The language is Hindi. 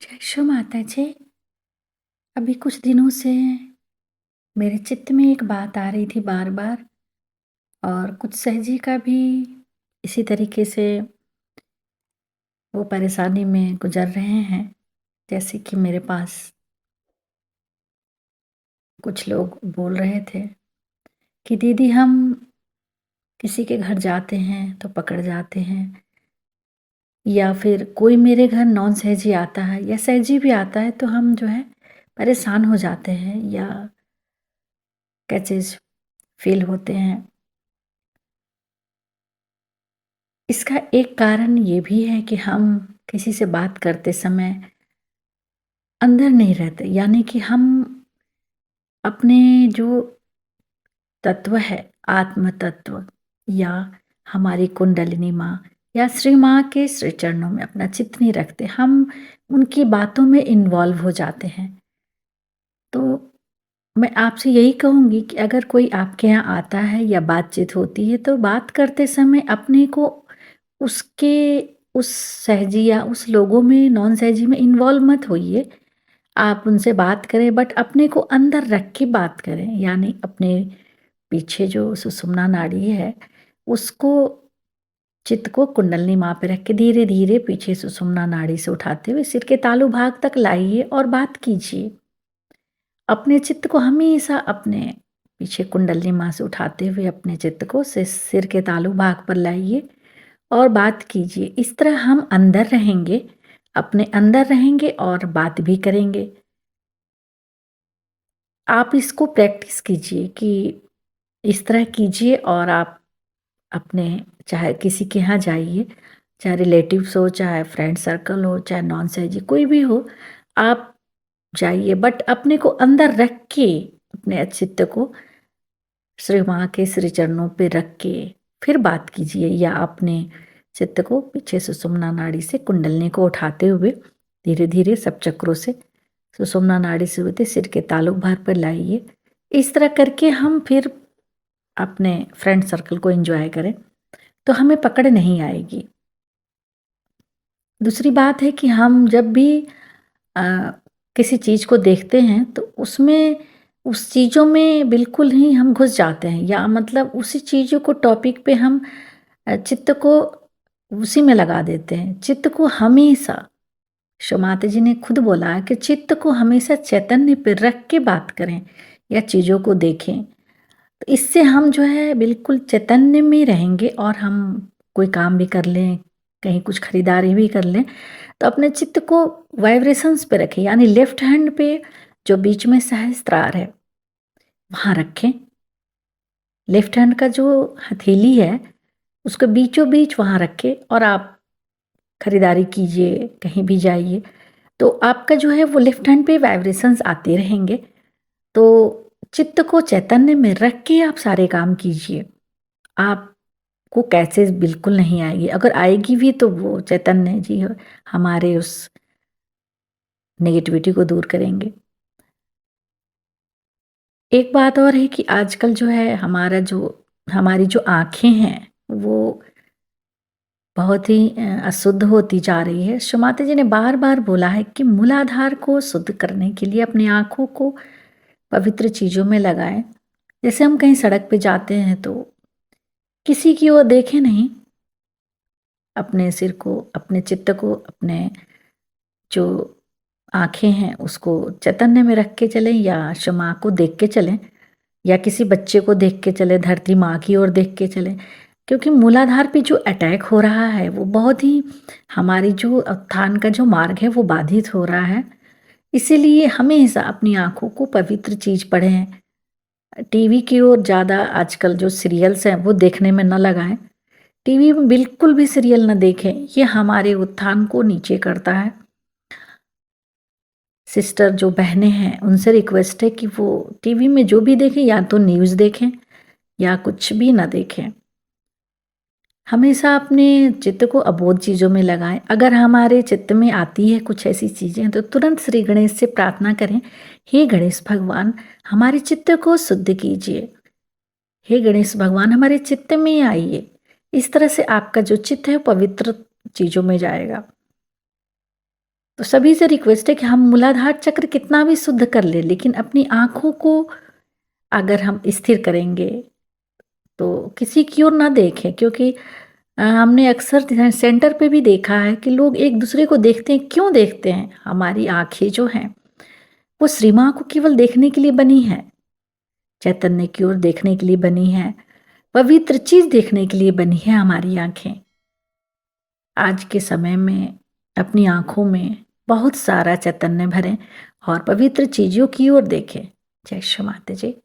जय शो माता जी। अभी कुछ दिनों से मेरे चित्त में एक बात आ रही थी बार-बार और कुछ सहजी का भी इसी तरीके से वो परेशानी में गुज़र रहे हैं। जैसे कि मेरे पास कुछ लोग बोल रहे थे कि दीदी हम किसी के घर जाते हैं तो पकड़ जाते हैं या फिर कोई मेरे घर नॉन सहजी आता है या सहजी भी आता है तो हम जो है परेशान हो जाते हैं या क्या चीज़ फ़ील होते हैं। इसका एक कारण ये भी है कि हम किसी से बात करते समय अंदर नहीं रहते, यानी कि हम अपने जो तत्व है, आत्म तत्व या हमारी कुंडलिनी माँ या श्री माँ के श्री चरणों में अपना चित्त नहीं रखते, हम उनकी बातों में इन्वॉल्व हो जाते हैं। तो मैं आपसे यही कहूँगी कि अगर कोई आपके यहाँ आता है या बातचीत होती है, तो बात करते समय अपने को उसके उस सहजी या उस लोगों में, नॉन सहजी में इन्वॉल्व मत होइए। आप उनसे बात करें बट अपने को अंदर रख के बात करें, यानी अपने पीछे जो सुषुम्ना नाड़ी है, उसको चित्त को कुंडलिनी माँ पे रख के धीरे-धीरे पीछे सुषुम्ना नाड़ी से उठाते हुए सिर के तालु भाग तक लाइए और बात कीजिए। अपने चित्त को हमेशा अपने पीछे कुंडलिनी माँ से उठाते हुए अपने चित्त को सिर के तालु भाग पर लाइए और बात कीजिए। इस तरह हम अंदर रहेंगे, अपने अंदर रहेंगे और बात भी करेंगे। आप इसको प्रैक्टिस कीजिए कि इस तरह कीजिए और आप अपने चाहे किसी के यहाँ जाइए, चाहे रिलेटिव्स हो, चाहे फ्रेंड सर्कल हो, चाहे नॉन सहजी कोई भी हो, आप जाइए बट अपने को अंदर रख के अपने चित्त को श्री माँ के श्री चरणों पे रख के फिर बात कीजिए या अपने चित्त को पीछे सुषुम्ना नाड़ी से कुंडलिनी को उठाते हुए धीरे-धीरे सब चक्रों से सुषुम्ना नाड़ी से होते सिर के तालुक भाग पर लाइए। इस तरह करके हम फिर अपने फ्रेंड सर्कल को एंजॉय करें, तो हमें पकड़ नहीं आएगी। दूसरी बात है कि हम जब भी अ, किसी चीज़ को देखते हैं तो उसमें उस चीज़ों में बिल्कुल ही हम घुस जाते हैं या मतलब उसी चीज़ों को टॉपिक पे हम चित्त को उसी में लगा देते हैं। चित्त को हमेशा शमाता जी ने खुद बोला है कि चित्त को हमेशा चैतन्य पे रख के बात करें या चीज़ों को देखें। तो इससे हम जो है बिल्कुल चैतन्य में रहेंगे और हम कोई काम भी कर लें, कहीं कुछ खरीदारी भी कर लें, तो अपने चित्त को वाइब्रेशंस पे रखें, यानी लेफ्ट हैंड पे जो बीच में सहस्त्रार है, वहाँ रखें। लेफ्ट हैंड का जो हथेली है, उसको बीचों बीच वहाँ रखें और आप खरीदारी कीजिए, कहीं भी जाइए, तो आपका जो है वो लेफ्ट हैंड पे वाइब्रेशंस आते रहेंगे। तो चित्त को चैतन्य में रख के आप सारे काम कीजिए। आपको कैसे बिल्कुल नहीं आएगी, अगर आएगी भी तो वो चैतन्य जी हमारे उस नेगेटिविटी को दूर करेंगे। एक बात और है कि आजकल जो है हमारी जो आँखें हैं, वो बहुत ही अशुद्ध होती जा रही है। शमाता जी ने बार-बार बोला है कि मूलाधार को शुद्ध करने के लिए अपनी आँखों को पवित्र चीज़ों में लगाएँ। जैसे हम कहीं सड़क पे जाते हैं तो किसी की ओर देखें नहीं, अपने सिर को, अपने चित्त को, अपने जो आँखें हैं उसको चैतन्य में रख के चलें या क्षमा को देख के चलें या किसी बच्चे को देख के चलें, धरती माँ की ओर देख के चलें। क्योंकि मूलाधार पे जो अटैक हो रहा है वो बहुत ही हमारी जो उत्थान का जो मार्ग है वो बाधित हो रहा है। इसीलिए हमेशा अपनी आँखों को पवित्र चीज़ पढ़ें। टीवी की ओर ज़्यादा आजकल जो सीरियल्स हैं वो देखने में न लगाएँ। टीवी में बिल्कुल भी सीरियल ना देखें, ये हमारे उत्थान को नीचे करता है। सिस्टर जो बहनें हैं उनसे रिक्वेस्ट है कि वो टीवी में जो भी देखें या तो न्यूज़ देखें या कुछ भी ना देखें। हमेशा अपने चित्त को अबोध चीज़ों में लगाएं। अगर हमारे चित्त में आती है कुछ ऐसी चीज़ें तो तुरंत श्री गणेश से प्रार्थना करें, हे गणेश भगवान हमारे चित्त को शुद्ध कीजिए। हे गणेश भगवान हमारे चित्त में आइए। इस तरह से आपका जो चित्त है पवित्र चीज़ों में जाएगा। तो सभी से रिक्वेस्ट है कि हम मूलाधार चक्र कितना भी शुद्ध कर ले, लेकिन अपनी आँखों को अगर हम स्थिर करेंगे तो किसी की ओर ना देखें, क्योंकि हमने अक्सर सेंटर पे भी देखा है कि लोग एक दूसरे को देखते हैं। क्यों देखते हैं? हमारी आँखें जो हैं वो श्री माँ को केवल देखने के लिए बनी है, चैतन्य की ओर देखने के लिए बनी है, पवित्र चीज़ देखने के लिए बनी है हमारी आँखें। आज के समय में अपनी आँखों में बहुत सारा चैतन्य भरें और पवित्र चीज़ों की ओर देखें। जय श्री माता जी।